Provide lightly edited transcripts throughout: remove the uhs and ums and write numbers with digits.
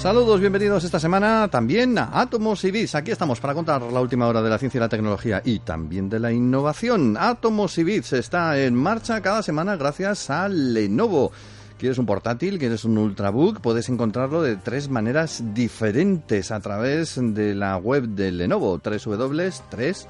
Saludos, bienvenidos esta semana también a Átomos y Bits. Aquí estamos para contar la última hora de la ciencia y la tecnología y también de la innovación. Átomos y Bits está en marcha cada semana gracias a Lenovo. ¿Quieres un portátil? ¿Quieres un ultrabook? Puedes encontrarlo de 3 maneras diferentes a través de la web de Lenovo. 3W3,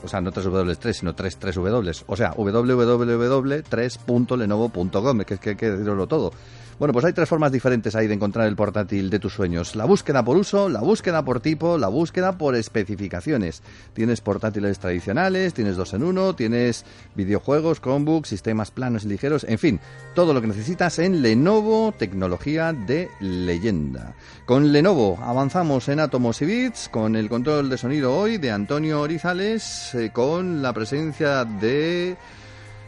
o sea, no 3W3, sino 3 W. O sea, www.3.lenovo.com, que es que hay que decirlo todo. Bueno, pues hay 3 formas diferentes ahí de encontrar el portátil de tus sueños. La búsqueda por uso, la búsqueda por tipo, la búsqueda por especificaciones. Tienes portátiles tradicionales, tienes 2 en 1, tienes videojuegos, Chromebooks, sistemas planos y ligeros, en fin, todo lo que necesitas en Lenovo, tecnología de leyenda. Con Lenovo avanzamos en Átomos y Bits, con el control de sonido hoy de Antonio Orizales, con la presencia de...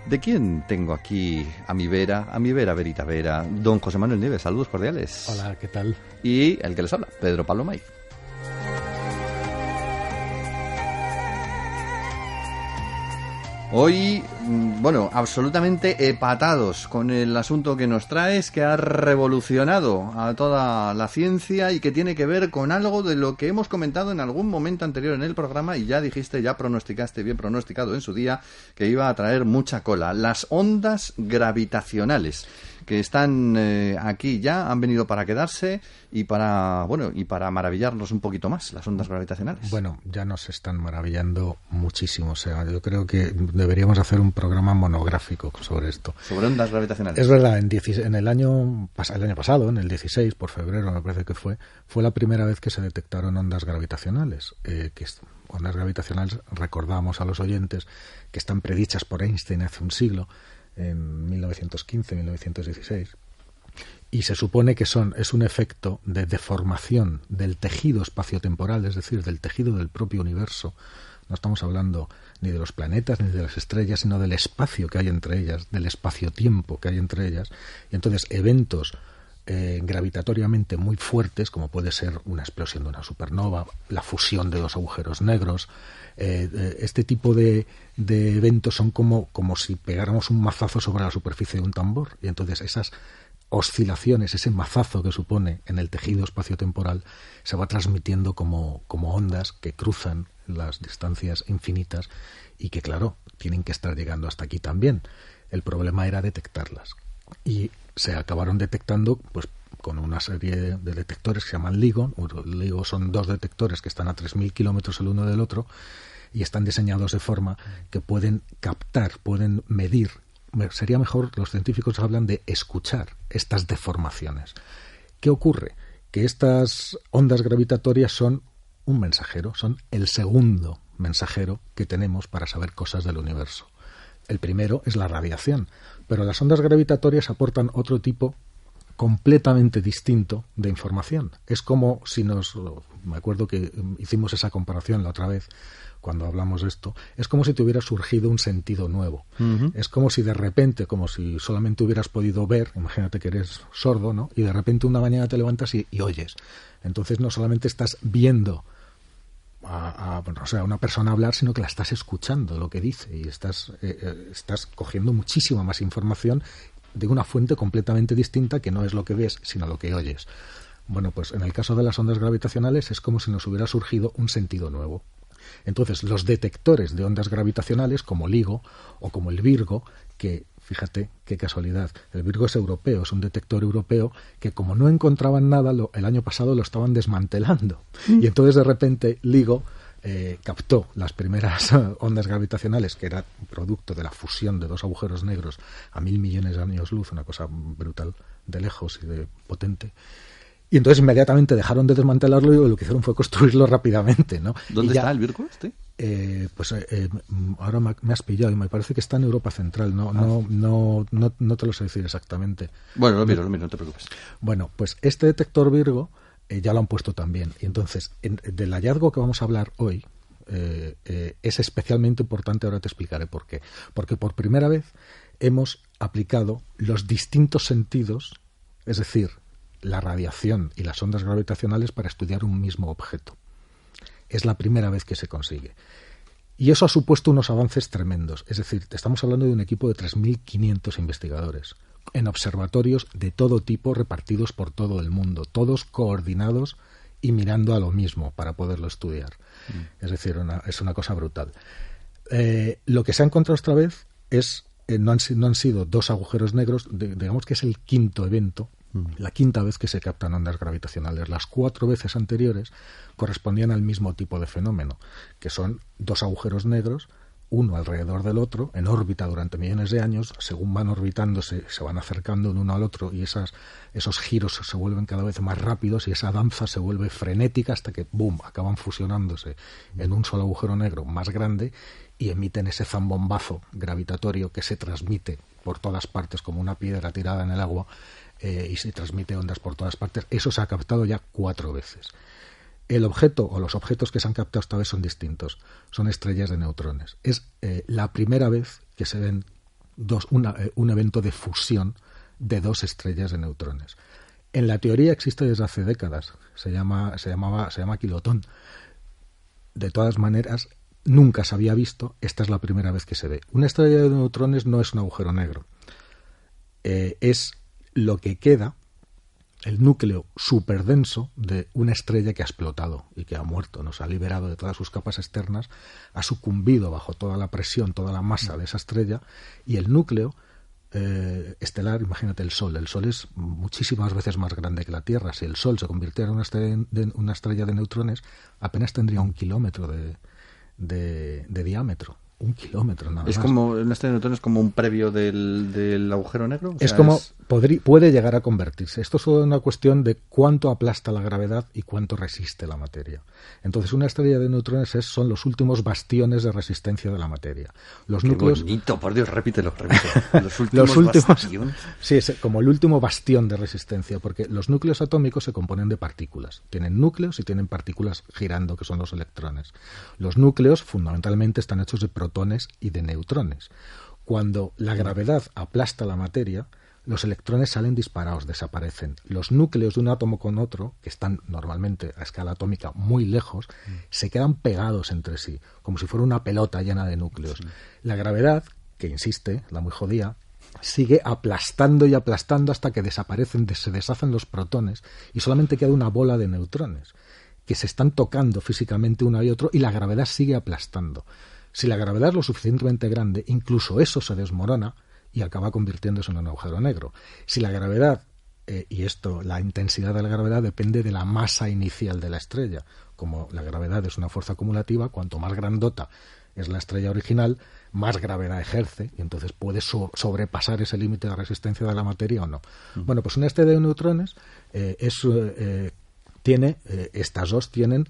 ¿De quién tengo aquí a mi vera, verita vera? Don José Manuel Nieves, saludos cordiales. Hola, ¿qué tal? Y el que les habla, Pedro Pablo Maiz. Hoy, bueno, absolutamente empatados con el asunto que nos traes, que ha revolucionado a toda la ciencia y que tiene que ver con algo de lo que hemos comentado en algún momento anterior en el programa y ya dijiste, ya pronosticaste, bien pronosticado en su día, que iba a traer mucha cola. Las ondas gravitacionales, que están aquí ya, han venido para quedarse y para maravillarnos un poquito más, las ondas gravitacionales. Bueno, ya nos están maravillando muchísimo. O sea, yo creo que deberíamos hacer un programa monográfico sobre esto. Sobre ondas gravitacionales. Es verdad, en el año pasado, en el 16, por febrero me parece que fue la primera vez que se detectaron ondas gravitacionales. Ondas gravitacionales, recordamos a los oyentes, que están predichas por Einstein hace un siglo, en 1915-1916, y se supone que es un efecto de deformación del tejido espaciotemporal, es decir, del tejido del propio universo. No estamos hablando ni de los planetas ni de las estrellas, sino del espacio que hay entre ellas, del espacio-tiempo que hay entre ellas. Y entonces eventos gravitatoriamente muy fuertes, como puede ser una explosión de una supernova, la fusión de 2 agujeros negros, este tipo de eventos son como si pegáramos un mazazo sobre la superficie de un tambor, y entonces esas oscilaciones, ese mazazo que supone en el tejido espaciotemporal, se va transmitiendo como ondas que cruzan las distancias infinitas y que, claro, tienen que estar llegando hasta aquí también. El problema era detectarlas, y se acabaron detectando pues con una serie de detectores que se llaman LIGO. LIGO son 2 detectores que están a 3.000 kilómetros el uno del otro y están diseñados de forma que pueden captar, pueden medir. Sería mejor, los científicos hablan de escuchar estas deformaciones. ¿Qué ocurre? Que estas ondas gravitatorias son un mensajero, son el segundo mensajero que tenemos para saber cosas del universo. El primero es la radiación, pero las ondas gravitatorias aportan otro tipo completamente distinto de información. Es como si me acuerdo que hicimos esa comparación la otra vez cuando hablamos de esto, es como si te hubiera surgido un sentido nuevo. Uh-huh. Es como si de repente, como si solamente hubieras podido ver, imagínate que eres sordo, ¿no? Y de repente una mañana te levantas y oyes. Entonces no solamente estás viendo a una persona hablar, sino que la estás escuchando lo que dice y estás cogiendo muchísima más información de una fuente completamente distinta, que no es lo que ves, sino lo que oyes. Bueno, pues en el caso de las ondas gravitacionales es como si nos hubiera surgido un sentido nuevo. Entonces, los detectores de ondas gravitacionales, como LIGO o como el Virgo, que, fíjate qué casualidad, el Virgo es europeo, es un detector europeo que, como no encontraban nada, el año pasado lo estaban desmantelando. Y entonces, de repente, LIGO captó las primeras ondas gravitacionales, que era producto de la fusión de 2 agujeros negros a 1.000 millones de años luz, una cosa brutal de lejos y de potente. Y entonces inmediatamente dejaron de desmantelarlo y lo que hicieron fue construirlo rápidamente, ¿no? ¿Dónde está el Virgo este? Ahora me has pillado y me parece que está en Europa Central. No te lo sé decir exactamente. Bueno, lo miro, no te preocupes. Bueno, pues este detector Virgo ya lo han puesto también. Y entonces, del hallazgo que vamos a hablar hoy, es especialmente importante. Ahora te explicaré por qué. Porque por primera vez hemos aplicado los distintos sentidos, es decir, la radiación y las ondas gravitacionales, para estudiar un mismo objeto. Es la primera vez que se consigue. Y eso ha supuesto unos avances tremendos. Es decir, estamos hablando de un equipo de 3.500 investigadores, en observatorios de todo tipo repartidos por todo el mundo, todos coordinados y mirando a lo mismo para poderlo estudiar. Es decir, es una cosa brutal. Lo que se ha encontrado esta vez es no han sido dos agujeros negros, digamos que es el quinto evento, la quinta vez que se captan ondas gravitacionales. Las 4 veces anteriores correspondían al mismo tipo de fenómeno, que son dos agujeros negros, uno alrededor del otro, en órbita durante millones de años. Según van orbitándose, se van acercando el uno al otro y esos giros se vuelven cada vez más rápidos y esa danza se vuelve frenética hasta que, ¡boom!, acaban fusionándose en un solo agujero negro más grande y emiten ese zambombazo gravitatorio que se transmite por todas partes como una piedra tirada en el agua, y se transmite ondas por todas partes. Eso se ha captado ya 4 veces. El objeto o los objetos que se han captado esta vez son distintos. Son estrellas de neutrones. Es la primera vez que se ven un evento de fusión de 2 estrellas de neutrones. En la teoría existe desde hace décadas. Se llama kilotón. De todas maneras, nunca se había visto. Esta es la primera vez que se ve. Una estrella de neutrones no es un agujero negro. Es lo que queda, el núcleo superdenso de una estrella que ha explotado y que ha muerto, nos ha liberado de todas sus capas externas, ha sucumbido bajo toda la presión, toda la masa de esa estrella, y el núcleo estelar, imagínate el Sol. El Sol es muchísimas veces más grande que la Tierra. Si el Sol se convirtiera en una estrella de neutrones, apenas tendría 1 kilómetro de diámetro. 1 kilómetro nada más. Es como una estrella de neutrones, como un previo del agujero negro. Es como puede llegar a convertirse. Esto es una cuestión de cuánto aplasta la gravedad y cuánto resiste la materia. Entonces, una estrella de neutrones son los últimos bastiones de resistencia de la materia. Los núcleos. Qué bonito, por Dios, repítelo. Los últimos bastiones. Sí, es como el último bastión de resistencia, porque los núcleos atómicos se componen de partículas. Tienen núcleos y tienen partículas girando, que son los electrones. Los núcleos, fundamentalmente, están hechos de protones y de neutrones. Cuando la gravedad aplasta la materia, los electrones salen disparados, desaparecen. Los núcleos de un átomo con otro, que están normalmente a escala atómica muy lejos, se quedan pegados entre sí, como si fuera una pelota llena de núcleos. Sí. La gravedad, que insiste, la muy jodida, sigue aplastando y aplastando hasta que se deshacen los protones y solamente queda una bola de neutrones que se están tocando físicamente uno y otro, y la gravedad sigue aplastando. Si la gravedad es lo suficientemente grande, incluso eso se desmorona y acaba convirtiéndose en un agujero negro. Si la gravedad, la intensidad de la gravedad depende de la masa inicial de la estrella. Como la gravedad es una fuerza acumulativa, cuanto más grandota es la estrella original, más gravedad ejerce, y entonces puede sobrepasar ese límite de resistencia de la materia o no. Bueno, pues una estrella de neutrones estas dos tienen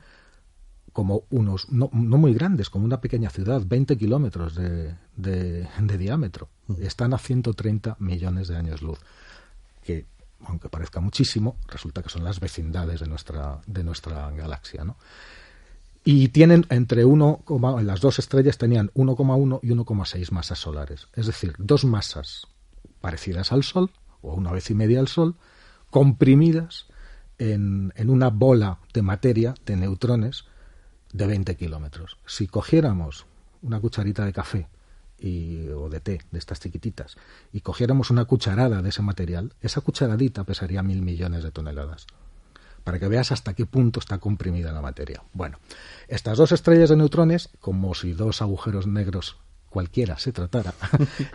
como unos, no muy grandes, como una pequeña ciudad, 20 kilómetros de diámetro. Están a 130 millones de años luz, que, aunque parezca muchísimo, resulta que son las vecindades de nuestra galaxia, ¿no? Y tienen las dos estrellas tenían 1,1 y 1,6 masas solares. Es decir, 2 masas parecidas al Sol, o 1,5 veces al Sol, comprimidas en una bola de materia, de neutrones, de 20 kilómetros. Si cogiéramos una cucharita de café o de té, de estas chiquititas, y cogiéramos una cucharada de ese material, esa cucharadita pesaría 1.000 millones de toneladas. Para que veas hasta qué punto está comprimida la materia. Bueno, estas 2 estrellas de neutrones, como si 2 agujeros negros cualquiera se tratara,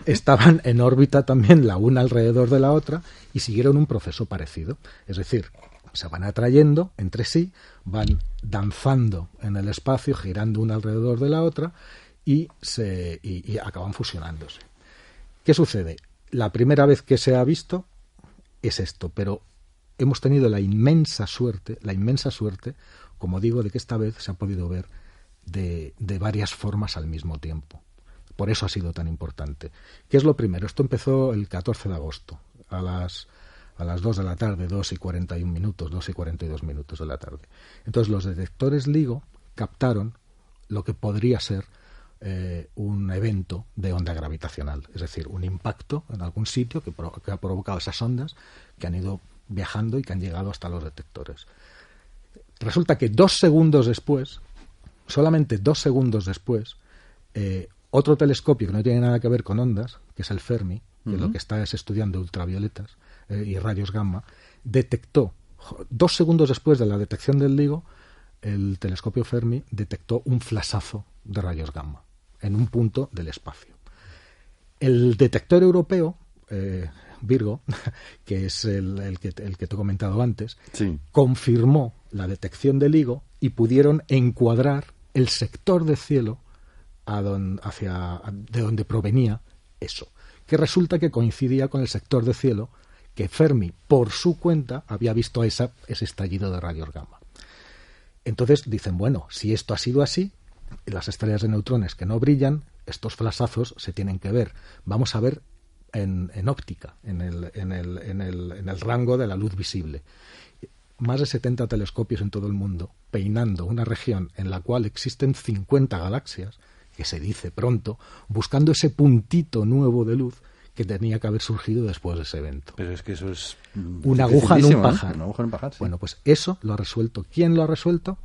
estaban en órbita también la una alrededor de la otra y siguieron un proceso parecido. Es decir, se van atrayendo entre sí, van danzando en el espacio, girando una alrededor de la otra y acaban fusionándose. ¿Qué sucede? La primera vez que se ha visto es esto, pero hemos tenido la inmensa suerte, como digo, de que esta vez se ha podido ver de varias formas al mismo tiempo. Por eso ha sido tan importante. ¿Qué es lo primero? Esto empezó el 14 de agosto, a las 2 de la tarde, 2 y 41 minutos, 2 y 42 minutos de la tarde. Entonces los detectores LIGO captaron lo que podría ser un evento de onda gravitacional, es decir, un impacto en algún sitio que ha provocado esas ondas que han ido viajando y que han llegado hasta los detectores. Resulta que 2 segundos después, solamente 2 segundos después, otro telescopio que no tiene nada que ver con ondas, que es el Fermi, que lo que está es estudiando ultravioletas y rayos gamma, detectó, 2 segundos después de la detección del LIGO, el telescopio Fermi detectó un flashazo de rayos gamma en un punto del espacio. El detector europeo, Virgo, que es el que te he comentado antes, sí, confirmó la detección del LIGO y pudieron encuadrar el sector de cielo de donde provenía eso, que resulta que coincidía con el sector de cielo que Fermi, por su cuenta, había visto ese estallido de rayos gamma. Entonces dicen, bueno, si esto ha sido así, las estrellas de neutrones que no brillan, estos flashazos se tienen que ver. Vamos a ver en óptica, en el rango de la luz visible. Más de 70 telescopios en todo el mundo, peinando una región en la cual existen 50 galaxias, que se dice pronto, buscando ese puntito nuevo de luz que tenía que haber surgido después de ese evento. Pero es que eso es una aguja en un pajar. Una aguja en un pajar, sí. Bueno, pues eso lo ha resuelto. ¿Quién lo ha resuelto?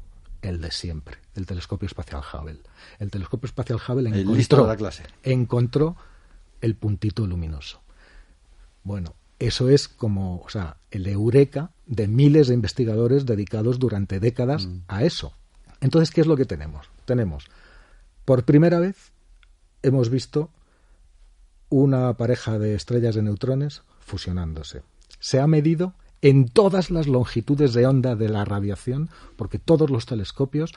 El de siempre, el telescopio espacial Hubble. El telescopio espacial Hubble encontró el puntito luminoso. Bueno, eso es como, o sea, el eureka de miles de investigadores dedicados durante décadas a eso. Entonces, ¿qué es lo que tenemos? Tenemos, por primera vez, hemos visto una pareja de estrellas de neutrones fusionándose. Se ha medido en todas las longitudes de onda de la radiación, porque todos los telescopios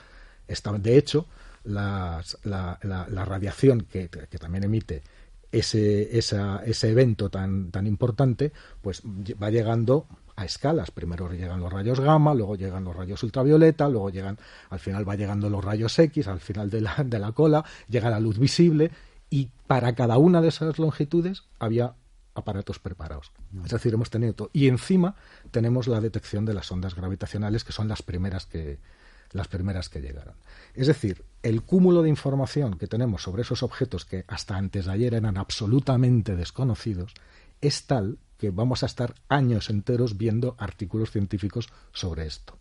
estaban, de hecho, la radiación que también emite ese evento tan importante, pues va llegando a escalas. Primero llegan los rayos gamma, luego llegan los rayos ultravioleta, luego al final va llegando los rayos X, al final de la cola, llega la luz visible, y para cada una de esas longitudes había aparatos preparados. Es decir, hemos tenido todo. Y encima tenemos la detección de las ondas gravitacionales, que son las primeras que llegaron. Es decir, el cúmulo de información que tenemos sobre esos objetos que hasta antes de ayer eran absolutamente desconocidos es tal que vamos a estar años enteros viendo artículos científicos sobre esto.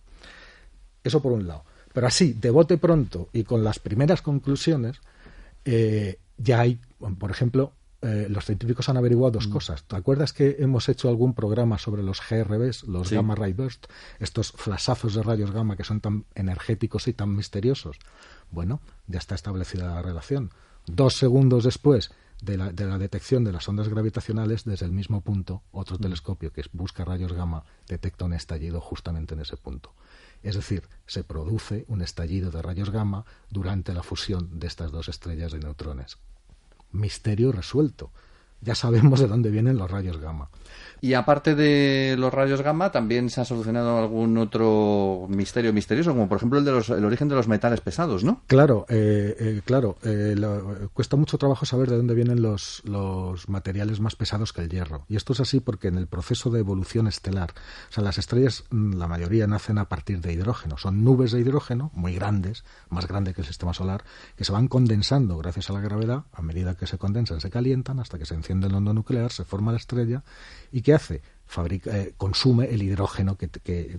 Eso por un lado. Pero así, de bote pronto y con las primeras conclusiones, ya hay, por ejemplo, los científicos han averiguado 2 cosas. ¿Te acuerdas que hemos hecho algún programa sobre los GRBs, los Gamma Ray Burst, estos flashazos de rayos gamma que son tan energéticos y tan misteriosos? Bueno, ya está establecida la relación. 2 segundos después de la detección de las ondas gravitacionales, desde el mismo punto, otro telescopio que busca rayos gamma detecta un estallido justamente en ese punto. Es decir, se produce un estallido de rayos gamma durante la fusión de estas 2 estrellas de neutrones. Misterio resuelto. Ya sabemos de dónde vienen los rayos gamma. Y aparte de los rayos gamma, también se ha solucionado algún otro misterio misterioso, como por ejemplo el origen de los metales pesados, ¿no? Claro, cuesta mucho trabajo saber de dónde vienen los materiales más pesados que el hierro. Y esto es así porque en el proceso de evolución estelar, o sea, las estrellas, la mayoría nacen a partir de hidrógeno. Son nubes de hidrógeno muy grandes, más grandes que el sistema solar, que se van condensando gracias a la gravedad. A medida que se condensan, se calientan hasta que se enciende el horno nuclear, se forma la estrella. ¿Y qué hace? Consume el hidrógeno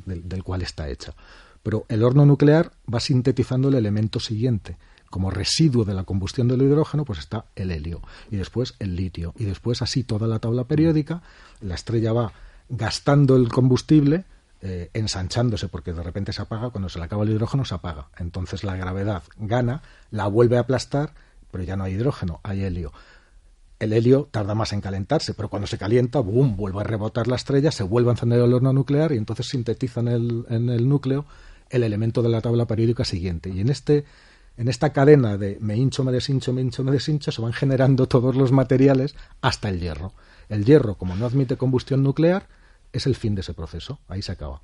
del cual está hecha. Pero el horno nuclear va sintetizando el elemento siguiente. Como residuo de la combustión del hidrógeno, pues está el helio, y después el litio, y después así toda la tabla periódica. La estrella va gastando el combustible, ensanchándose, porque de repente se apaga. Cuando se le acaba el hidrógeno, se apaga. Entonces la gravedad gana, la vuelve a aplastar, pero ya no hay hidrógeno, hay helio. El helio tarda más en calentarse, pero cuando se calienta, ¡boom!, vuelve a rebotar la estrella, se vuelve a encender el horno nuclear y entonces sintetiza en el núcleo el elemento de la tabla periódica siguiente. Y en esta cadena de me hincho, me deshincho, se van generando todos los materiales hasta el hierro. El hierro, como no admite combustión nuclear, es el fin de ese proceso. Ahí se acaba.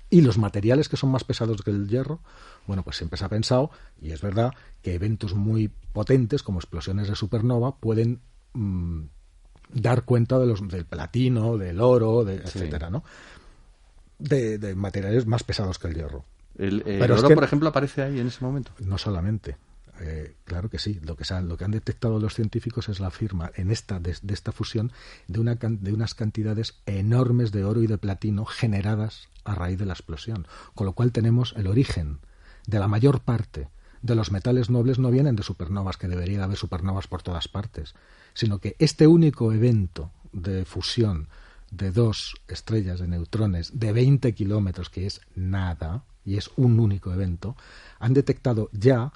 Y los materiales que son más pesados que el hierro, bueno, pues siempre se ha pensado, y es verdad, que eventos muy potentes como explosiones de supernova pueden dar cuenta del platino, del oro, etcétera, ¿no? De materiales más pesados que el hierro. ¿El oro, por ejemplo, aparece ahí en ese momento? No solamente. Claro que sí. Lo que han detectado los científicos es la firma de esta fusión de unas cantidades enormes de oro y de platino generadas a raíz de la explosión. Con lo cual tenemos el origen de la mayor parte de los metales nobles. No vienen de supernovas, que debería haber supernovas por todas partes, sino que este único evento de fusión de dos estrellas de neutrones de 20 kilómetros, que es nada, y es un único evento, han detectado ya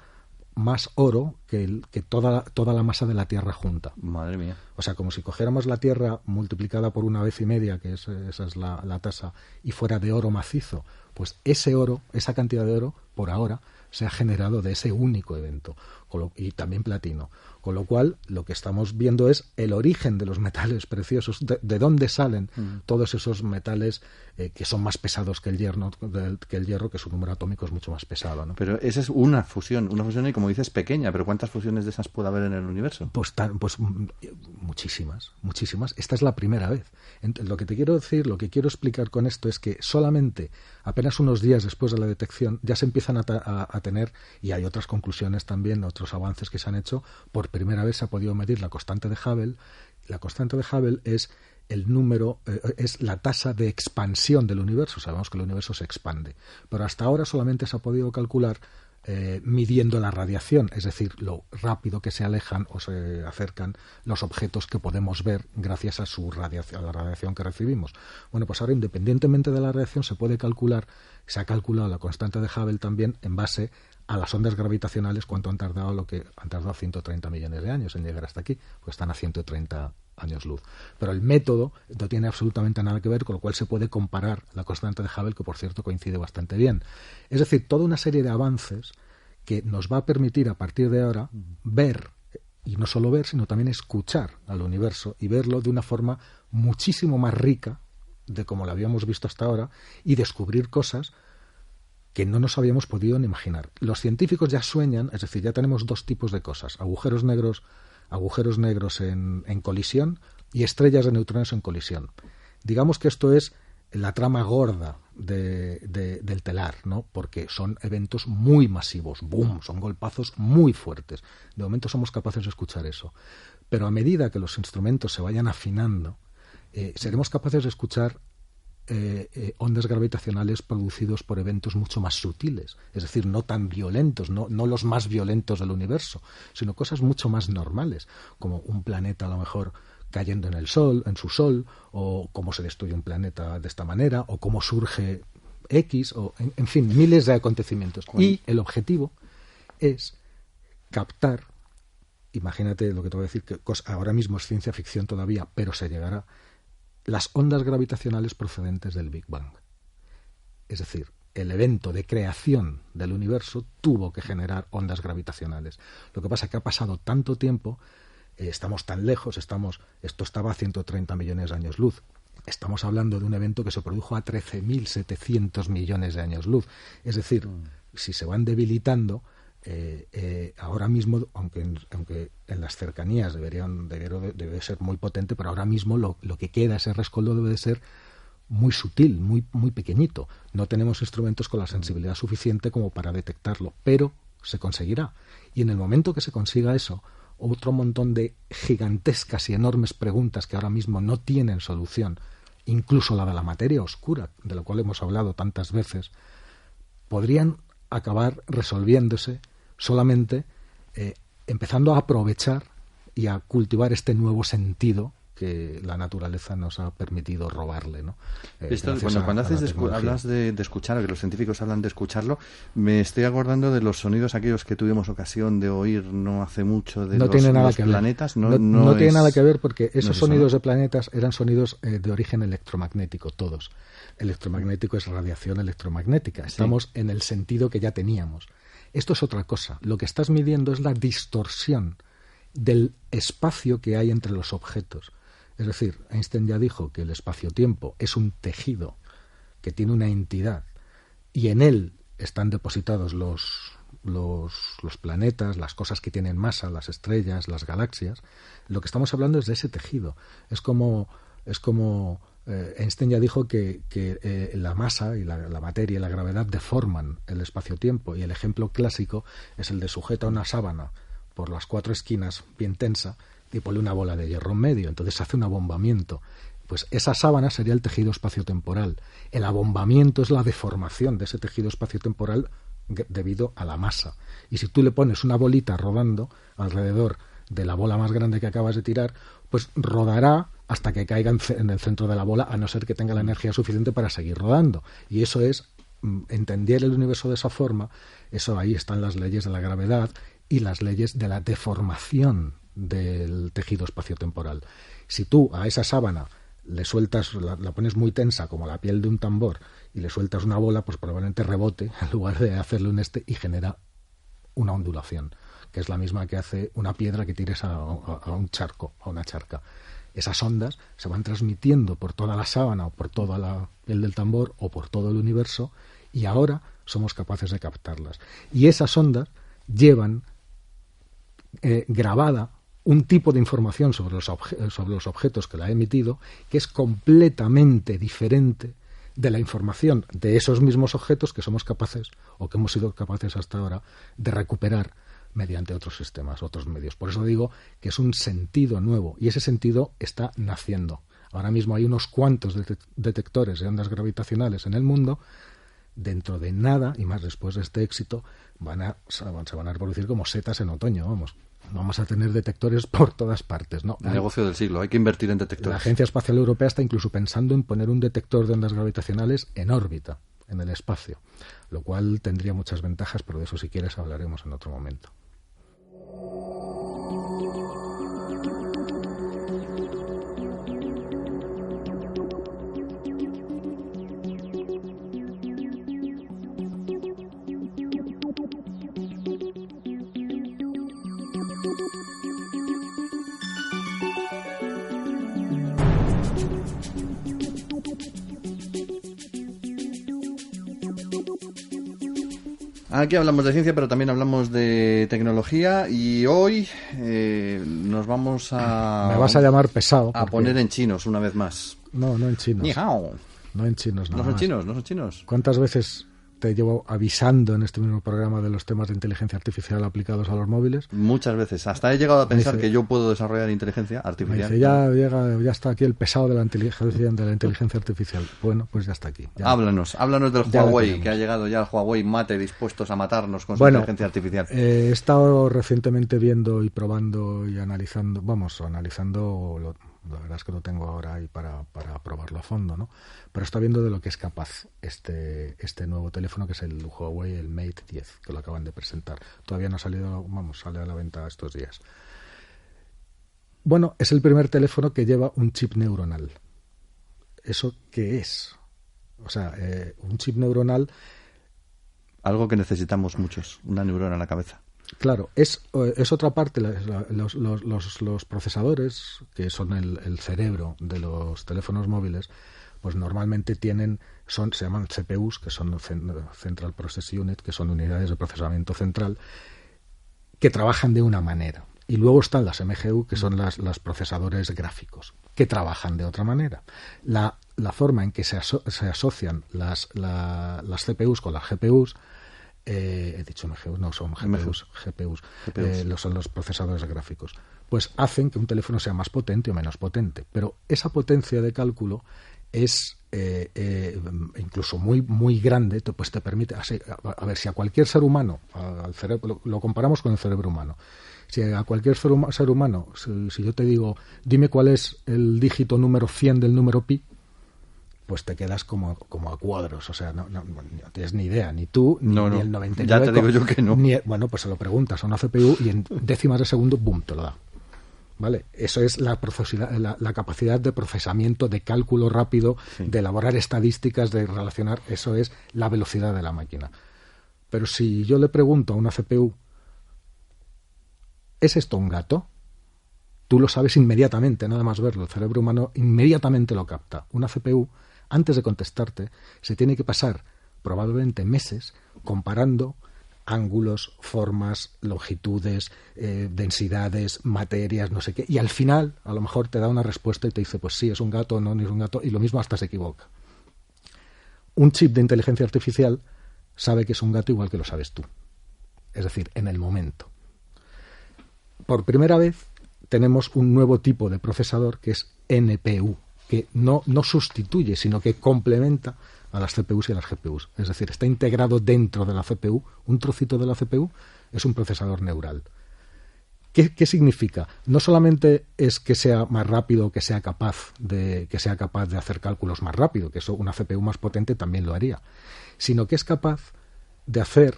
más oro que toda la masa de la Tierra junta. Madre mía. O sea, como si cogiéramos la Tierra multiplicada por 1,5, que esa es la tasa, y fuera de oro macizo, pues ese oro, esa cantidad de oro, por ahora, se ha generado de ese único evento, y también platino. Con lo cual, lo que estamos viendo es el origen de los metales preciosos, de dónde salen todos esos metales que son más pesados que el hierro, que su número atómico es mucho más pesado, ¿no? Pero esa es una fusión y como dices pequeña, pero ¿cuántas fusiones de esas puede haber en el universo? Pues muchísimas. Esta es la primera vez. Lo que te quiero decir, lo que quiero explicar con esto es que solamente apenas unos días después de la detección ya se empiezan a tener, y hay otras conclusiones también, otros avances que se han hecho. Por primera vez se ha podido medir la constante de Hubble. La constante de Hubble es el número, es la tasa de expansión del universo. Sabemos que el universo se expande, pero hasta ahora solamente se ha podido calcular midiendo la radiación, es decir, lo rápido que se alejan o se acercan los objetos que podemos ver gracias a a la radiación que recibimos. Bueno, pues ahora, independientemente de la radiación, se ha calculado la constante de Hubble también en base a las ondas gravitacionales, cuánto han tardado 130 millones de años en llegar hasta aquí, pues están a 130 años luz. Pero el método no tiene absolutamente nada que ver, con lo cual se puede comparar la constante de Hubble, que por cierto coincide bastante bien. Es decir, toda una serie de avances que nos va a permitir a partir de ahora ver, y no solo ver, sino también escuchar al universo y verlo de una forma muchísimo más rica de como lo habíamos visto hasta ahora, y descubrir cosas que no nos habíamos podido ni imaginar. Los científicos ya sueñan, es decir, ya tenemos dos tipos de cosas: agujeros negros en colisión y estrellas de neutrones en colisión. Digamos que esto es la trama gorda del telar, ¿no? Porque son eventos muy masivos, ¡boom!, son golpazos muy fuertes. De momento somos capaces de escuchar eso. Pero a medida que los instrumentos se vayan afinando, seremos capaces de escuchar ondas gravitacionales producidos por eventos mucho más sutiles, es decir, no tan violentos, no los más violentos del universo, sino cosas mucho más normales, como un planeta a lo mejor cayendo en su sol, o cómo se destruye un planeta de esta manera, o cómo surge X, o en fin, miles de acontecimientos. Y el objetivo es captar, imagínate lo que te voy a decir, que ahora mismo es ciencia ficción todavía, pero se llegará, las ondas gravitacionales procedentes del Big Bang. Es decir, el evento de creación del universo tuvo que generar ondas gravitacionales. Lo que pasa es que ha pasado tanto tiempo, estamos tan lejos, esto estaba a 130 millones de años luz. Estamos hablando de un evento que se produjo a 13.700 millones de años luz. Es decir, si se van debilitando, ahora mismo, aunque en las cercanías debe ser muy potente, pero ahora mismo lo que queda, ese rescoldo, debe de ser muy sutil, muy, muy pequeñito. No tenemos instrumentos con la sensibilidad suficiente como para detectarlo, pero se conseguirá. Y en el momento que se consiga eso, otro montón de gigantescas y enormes preguntas que ahora mismo no tienen solución, incluso la de la materia oscura, de la cual hemos hablado tantas veces, podrían acabar resolviéndose solamente empezando a aprovechar y a cultivar este nuevo sentido que la naturaleza nos ha permitido robarle, ¿no? Esto, cuando hablas de escuchar, o que los científicos hablan de escucharlo, me estoy acordando de los sonidos aquellos que tuvimos ocasión de oír no hace mucho de los planetas. No tiene nada que ver, porque esos sonidos de planetas eran sonidos de origen electromagnético, todos. Electromagnético es radiación electromagnética. Estamos en el sentido que ya teníamos. Esto es otra cosa. Lo que estás midiendo es la distorsión del espacio que hay entre los objetos. Es decir, Einstein ya dijo que el espacio-tiempo es un tejido que tiene una entidad, y en él están depositados los planetas, las cosas que tienen masa, las estrellas, las galaxias. Lo que estamos hablando es de ese tejido. Es como Einstein ya dijo que la masa y la materia y la gravedad deforman el espacio-tiempo, y el ejemplo clásico es el de sujeta una sábana por las cuatro esquinas bien tensa y ponle una bola de hierro en medio, entonces se hace un abombamiento. Pues esa sábana sería el tejido espaciotemporal. El abombamiento es la deformación de ese tejido espaciotemporal debido a la masa. Y si tú le pones una bolita rodando alrededor de la bola más grande que acabas de tirar, pues rodará hasta que caiga en el centro de la bola, a no ser que tenga la energía suficiente para seguir rodando. Y eso es, entender el universo de esa forma, eso ahí están las leyes de la gravedad y las leyes de la deformación del tejido espaciotemporal. Si tú a esa sábana le sueltas, la pones muy tensa como la piel de un tambor y le sueltas una bola, pues probablemente rebote en lugar de hacerle un y genera una ondulación, que es la misma que hace una piedra que tires a un charco, a una charca. Esas ondas se van transmitiendo por toda la sábana o por toda la piel del tambor o por todo el universo, y ahora somos capaces de captarlas. Y esas ondas llevan grabada un tipo de información sobre los objetos que la ha emitido que es completamente diferente de la información de esos mismos objetos que somos capaces, o que hemos sido capaces hasta ahora, de recuperar mediante otros sistemas, otros medios. Por eso digo que es un sentido nuevo, y ese sentido está naciendo. Ahora mismo hay unos cuantos detectores de ondas gravitacionales en el mundo. Dentro de nada, y más después de este éxito, se van a reproducir como setas en otoño, vamos a tener detectores por todas partes, ¿no? El negocio del siglo, hay que invertir en detectores. La Agencia Espacial Europea está incluso pensando en poner un detector de ondas gravitacionales en órbita, en el espacio, lo cual tendría muchas ventajas, pero de eso, si quieres, hablaremos en otro momento. Aquí hablamos de ciencia, pero también hablamos de tecnología, y hoy nos vamos a... Me vas a llamar pesado. A poner en chinos una vez más. No en chinos. Ni hao. No en chinos, nada más. No son chinos. ¿Cuántas veces te llevo avisando en este mismo programa de los temas de inteligencia artificial aplicados a los móviles? Muchas veces. Hasta he llegado a pensar que yo puedo desarrollar inteligencia artificial. Me dice, ya está aquí el pesado de la inteligencia artificial. Bueno, pues ya está aquí. Háblanos del Huawei, que ha llegado ya el Huawei Mate, dispuestos a matarnos con su inteligencia artificial. He estado recientemente viendo y probando y analizando, la verdad es que lo tengo ahora ahí para probarlo a fondo, ¿no? Pero está viendo de lo que es capaz este nuevo teléfono, que es el Huawei, el Mate 10, que lo acaban de presentar. Todavía no ha salido, sale a la venta estos días. Bueno, es el primer teléfono que lleva un chip neuronal. ¿Eso qué es? O sea, un chip neuronal... Algo que necesitamos muchos, una neurona en la cabeza. Claro, es otra parte. Los procesadores, que son el cerebro de los teléfonos móviles, pues normalmente se llaman CPUs, que son Central Process Unit, que son unidades de procesamiento central, que trabajan de una manera. Y luego están las MGU, que son los procesadores gráficos, que trabajan de otra manera. La forma en que se asocian las CPUs con las GPUs, he dicho MGUs, no, son GPUs. Son los procesadores gráficos. Pues hacen que un teléfono sea más potente o menos potente. Pero esa potencia de cálculo es incluso muy, muy grande, pues te permite... A ver, si a cualquier ser humano, al cerebro, lo comparamos con el cerebro humano. Si a cualquier ser humano, si yo te digo, dime cuál es el dígito número 100 del número pi, pues te quedas como a cuadros, o sea, no tienes ni idea, ni tú, ni el 99. Ya te digo yo que no. Bueno, pues se lo preguntas a una CPU y en décimas de segundo, ¡boom!, te lo da. ¿Vale? Eso es la capacidad de procesamiento, de cálculo rápido, sí, de elaborar estadísticas, de relacionar, eso es la velocidad de la máquina. Pero si yo le pregunto a una CPU, ¿es esto un gato? Tú lo sabes inmediatamente, nada más verlo. El cerebro humano inmediatamente lo capta. Una CPU, antes de contestarte, se tiene que pasar probablemente meses comparando ángulos, formas, longitudes, densidades, materias, no sé qué, y al final a lo mejor te da una respuesta y te dice, pues sí, es un gato, no es un gato, y lo mismo hasta se equivoca. Un chip de inteligencia artificial sabe que es un gato igual que lo sabes tú, es decir, en el momento. Por primera vez tenemos un nuevo tipo de procesador que es NPU, que no sustituye, sino que complementa a las CPUs y a las GPUs. Es decir, está integrado dentro de la CPU. Un trocito de la CPU es un procesador neural. ¿Qué significa? No solamente es que sea más rápido, que sea capaz de hacer cálculos más rápido, que eso una CPU más potente también lo haría, sino que es capaz de hacer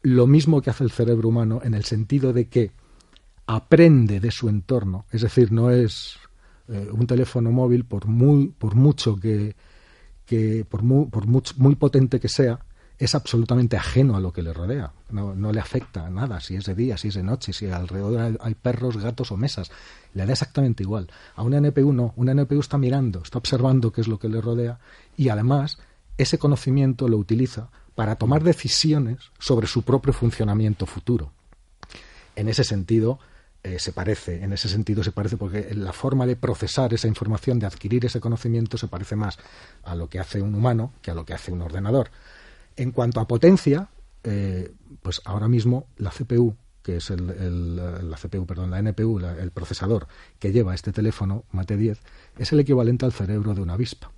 lo mismo que hace el cerebro humano, en el sentido de que aprende de su entorno. Es decir, no es un teléfono móvil, por muy potente que sea, es absolutamente ajeno a lo que le rodea. No le afecta a nada, si es de día, si es de noche, si alrededor hay perros, gatos o mesas. Le da exactamente igual. A una NPU no. Una NPU está mirando, está observando qué es lo que le rodea, y además ese conocimiento lo utiliza para tomar decisiones sobre su propio funcionamiento futuro. En ese sentido se parece porque la forma de procesar esa información, de adquirir ese conocimiento, se parece más a lo que hace un humano que a lo que hace un ordenador. En cuanto a potencia, pues ahora mismo la CPU, que es la NPU, el procesador que lleva este teléfono Mate 10, es el equivalente al cerebro de una avispa,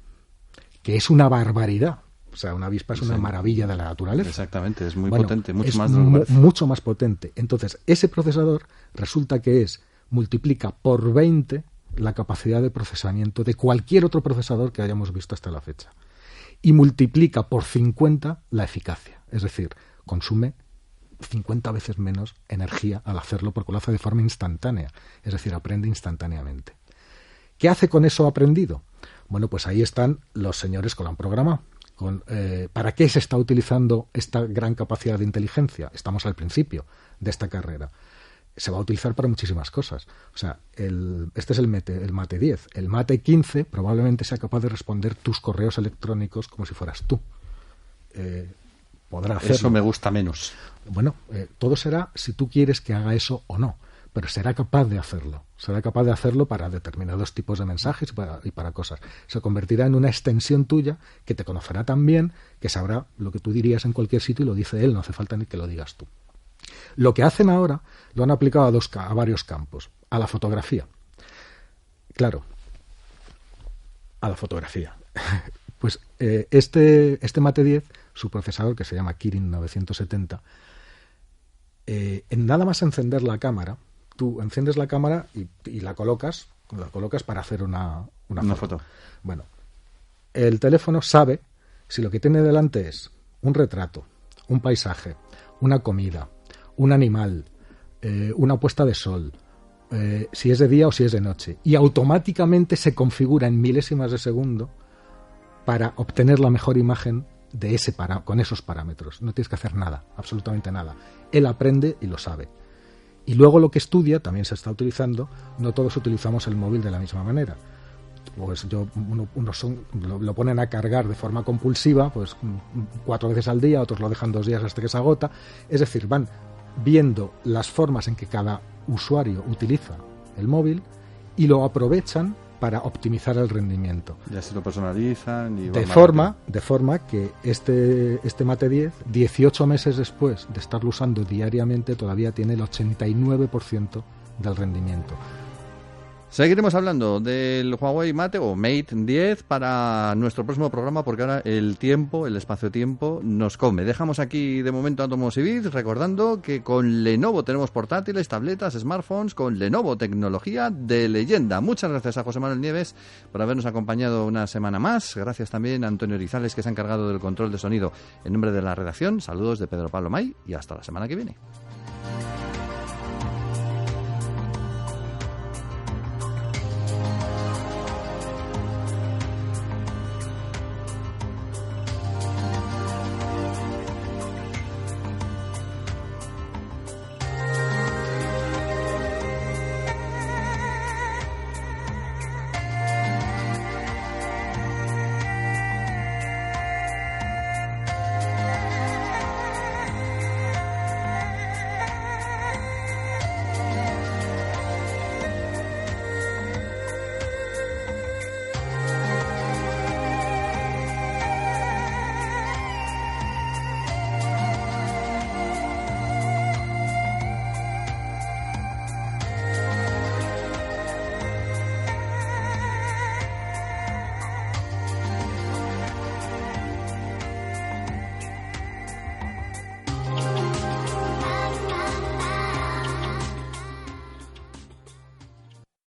que es una barbaridad. O sea, una avispa es una maravilla de la naturaleza. Exactamente, es muy potente, mucho más mucho más potente. Entonces, ese procesador resulta que multiplica por 20 la capacidad de procesamiento de cualquier otro procesador que hayamos visto hasta la fecha. Y multiplica por 50 la eficacia. Es decir, consume 50 veces menos energía al hacerlo, porque lo hace de forma instantánea. Es decir, aprende instantáneamente. ¿Qué hace con eso aprendido? Bueno, pues ahí están los señores que lo han programado. ¿Para qué se está utilizando esta gran capacidad de inteligencia? Estamos al principio de esta carrera. Se va a utilizar para muchísimas cosas. O sea, este es el Mate 10. El Mate 15 probablemente sea capaz de responder tus correos electrónicos como si fueras tú. Podrá hacerlo. Eso me gusta menos. Bueno, todo será si tú quieres que haga eso o no, pero será capaz de hacerlo. Será capaz de hacerlo para determinados tipos de mensajes y para cosas. Se convertirá en una extensión tuya que te conocerá tan bien que sabrá lo que tú dirías en cualquier sitio y lo dice él, no hace falta ni que lo digas tú. Lo que hacen ahora lo han aplicado a varios campos. A la fotografía. Claro, a la fotografía. Pues este Mate 10, su procesador, que se llama Kirin 970, en nada más encender la cámara, tú enciendes la cámara y la colocas para hacer una foto. Bueno, el teléfono sabe si lo que tiene delante es un retrato, un paisaje, una comida, un animal, una puesta de sol, si es de día o si es de noche, y automáticamente se configura en milésimas de segundo para obtener la mejor imagen de con esos parámetros. No tienes que hacer nada, absolutamente nada. Él aprende y lo sabe. Y luego lo que estudia también se está utilizando. No todos utilizamos el móvil de la misma manera. Pues unos lo ponen a cargar de forma compulsiva, pues 4 veces al día, otros lo dejan 2 días hasta que se agota. Es decir, van viendo las formas en que cada usuario utiliza el móvil y lo aprovechan para optimizar el rendimiento. Ya se lo personalizan y de forma que este Mate 10, 18 meses después de estarlo usando diariamente, todavía tiene el 89% del rendimiento. Seguiremos hablando del Huawei Mate o Mate 10 para nuestro próximo programa, porque ahora el espacio-tiempo nos come. Dejamos aquí de momento Atomos y Bits, recordando que con Lenovo tenemos portátiles, tabletas, smartphones, con Lenovo, tecnología de leyenda. Muchas gracias a José Manuel Nieves por habernos acompañado una semana más. Gracias también a Antonio Rizales, que se ha encargado del control de sonido. En nombre de la redacción, saludos de Pedro Pablo May y hasta la semana que viene.